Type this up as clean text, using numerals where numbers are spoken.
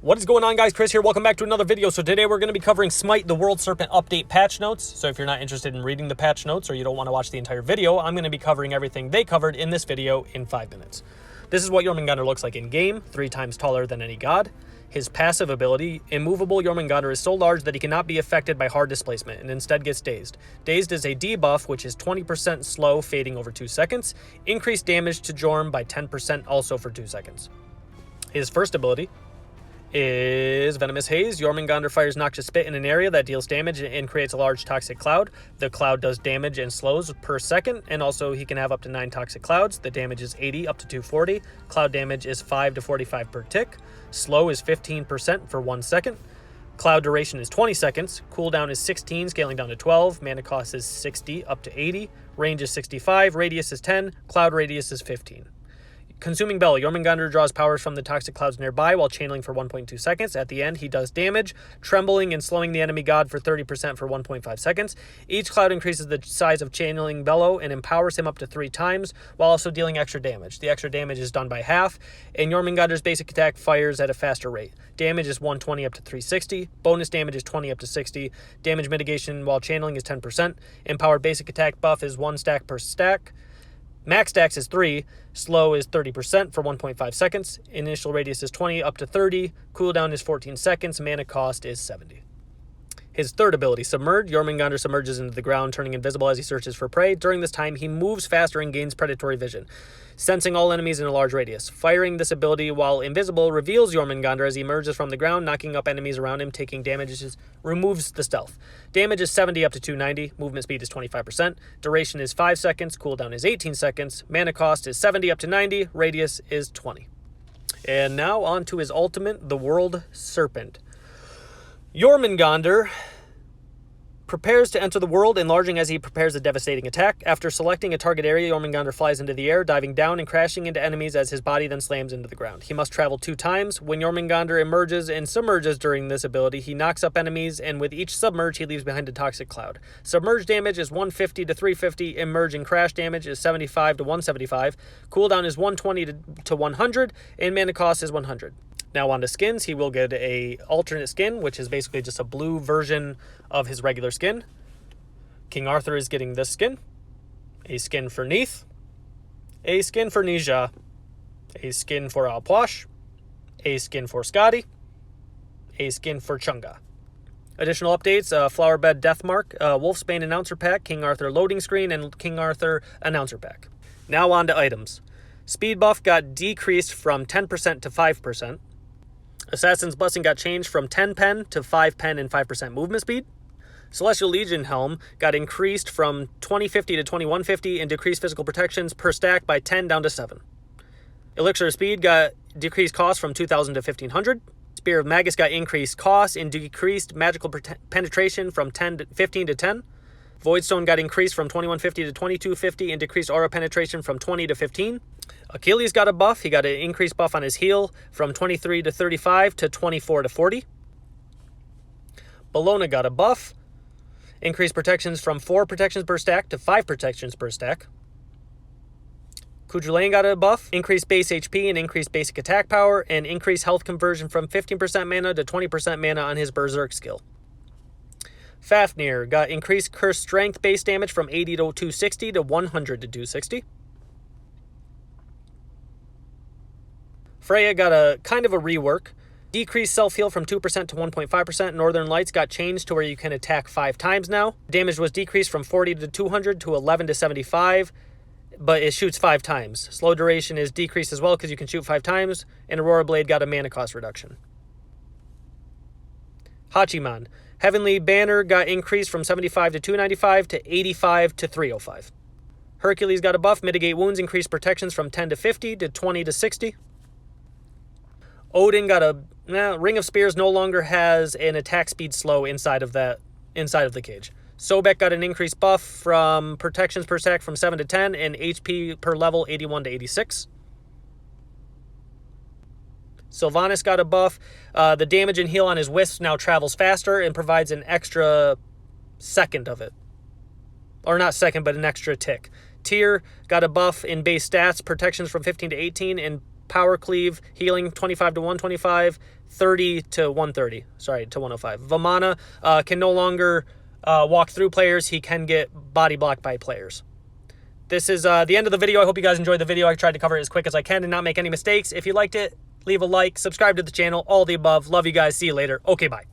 What is going on, guys? Chris here. Welcome back to another video. So today we're going to be covering Smite, the World Serpent update patch notes. So if you're not interested in reading the patch notes or you don't want to watch the entire video, I'm going to be covering everything they covered in this video in 5 minutes. This is what Jormungandr looks like in game, 3 times taller than any god. His passive ability, Immovable Jormungandr, is so large that he cannot be affected by hard displacement and instead gets dazed. Dazed is a debuff, which is 20% slow, fading over 2 seconds. Increased damage to Jorm by 10% also for 2 seconds. His first ability is Venomous Haze. Jormungandr fires Noxious Spit in an area that deals damage and creates a large toxic cloud. The cloud does damage and slows per second, and also he can have up to 9 toxic clouds. The damage is 80 up to 240. Cloud damage is 5 to 45 per tick. Slow is 15% for 1 second. Cloud duration is 20 seconds. Cooldown is 16, scaling down to 12. Mana cost is 60 up to 80. Range is 65. Radius is 10. Cloud radius is 15. Consuming Bell. Jormungandr draws powers from the toxic clouds nearby while channeling for 1.2 seconds. At the end, he does damage, trembling and slowing the enemy god for 30% for 1.5 seconds. Each cloud increases the size of channeling bellow and empowers him up to 3 times, while also dealing extra damage. The extra damage is done by half, and Jormungandr's basic attack fires at a faster rate. Damage is 120 up to 360. Bonus damage is 20 up to 60. Damage mitigation while channeling is 10%. Empowered basic attack buff is 1 stack per stack. Max stacks is 3, slow is 30% for 1.5 seconds, initial radius is 20 up to 30, cooldown is 14 seconds, mana cost is 70. His third ability, Submerge. Jormungandr submerges into the ground, turning invisible as he searches for prey. During this time, he moves faster and gains predatory vision, sensing all enemies in a large radius. Firing this ability while invisible reveals Jormungandr as he emerges from the ground, knocking up enemies around him, taking damages, removes the stealth. Damage is 70 up to 290, movement speed is 25%, duration is 5 seconds, cooldown is 18 seconds, mana cost is 70 up to 90, radius is 20. And now on to his ultimate, the World Serpent. Jormungandr prepares to enter the world, enlarging as he prepares a devastating attack. After selecting a target area, Jormungandr flies into the air, diving down and crashing into enemies as his body then slams into the ground. He must travel 2 times. When Jormungandr emerges and submerges during this ability, he knocks up enemies, and with each submerge, he leaves behind a toxic cloud. Submerge damage is 150 to 350. Emerge and crash damage is 75 to 175. Cooldown is 120 to 100, and mana cost is 100. Now on to skins. He will get a alternate skin, which is basically just a blue version of his regular skin. King Arthur is getting this skin. A skin for Neith. A skin for Nija. A skin for Alposh. A skin for Scotty. A skin for Chunga. Additional updates, Flowerbed Deathmark, Wolfsbane Announcer Pack, King Arthur Loading Screen, and King Arthur Announcer Pack. Now on to items. Speed buff got decreased from 10% to 5%. Assassin's Blessing got changed from 10 pen to 5 pen and 5% movement speed. Celestial Legion Helm got increased from 2050 to 2150 and decreased physical protections per stack by 10 down to 7. Elixir of Speed got decreased cost from 2000 to 1500. Spear of Magus got increased cost and decreased magical penetration from 15 to 10. Voidstone got increased from 2150 to 2250 and decreased aura penetration from 20 to 15. Achilles got a buff. He got an increased buff on his heal from 23 to 35 to 24 to 40. Bellona got a buff. Increased protections from 4 protections per stack to 5 protections per stack. Kudrulain got a buff. Increased base HP and increased basic attack power, and increased health conversion from 15% mana to 20% mana on his Berserk skill. Fafnir got increased curse strength base damage from 80 to 260 to 100 to 260. Freya got a kind of a rework. Decreased self-heal from 2% to 1.5%. Northern Lights got changed to where you can attack 5 times now. Damage was decreased from 40 to 200 to 11 to 75, but it shoots 5 times. Slow duration is decreased as well because you can shoot 5 times, and Aurora Blade got a mana cost reduction. Hachiman. Heavenly Banner got increased from 75 to 295 to 85 to 305. Hercules got a buff. Mitigate wounds, increased protections from 10 to 50 to 20 to 60. Odin got a Ring of Spears no longer has an attack speed slow inside of the cage. Sobek got an increased buff from protections per stack from 7 to 10 and HP per level 81 to 86. Sylvanas got a buff. The damage and heal on his wisps now travels faster and provides an extra second of it. Or not second, but an extra tick. Tyr got a buff in base stats, protections from 15 to 18, and power cleave, healing 25 to 125, 30 to 130. Sorry, to 105. Vamana can no longer walk through players. He can get body blocked by players. This is the end of the video. I hope you guys enjoyed the video. I tried to cover it as quick as I can and not make any mistakes. If you liked it, leave a like, subscribe to the channel, all the above. Love you guys. See you later. Okay, bye.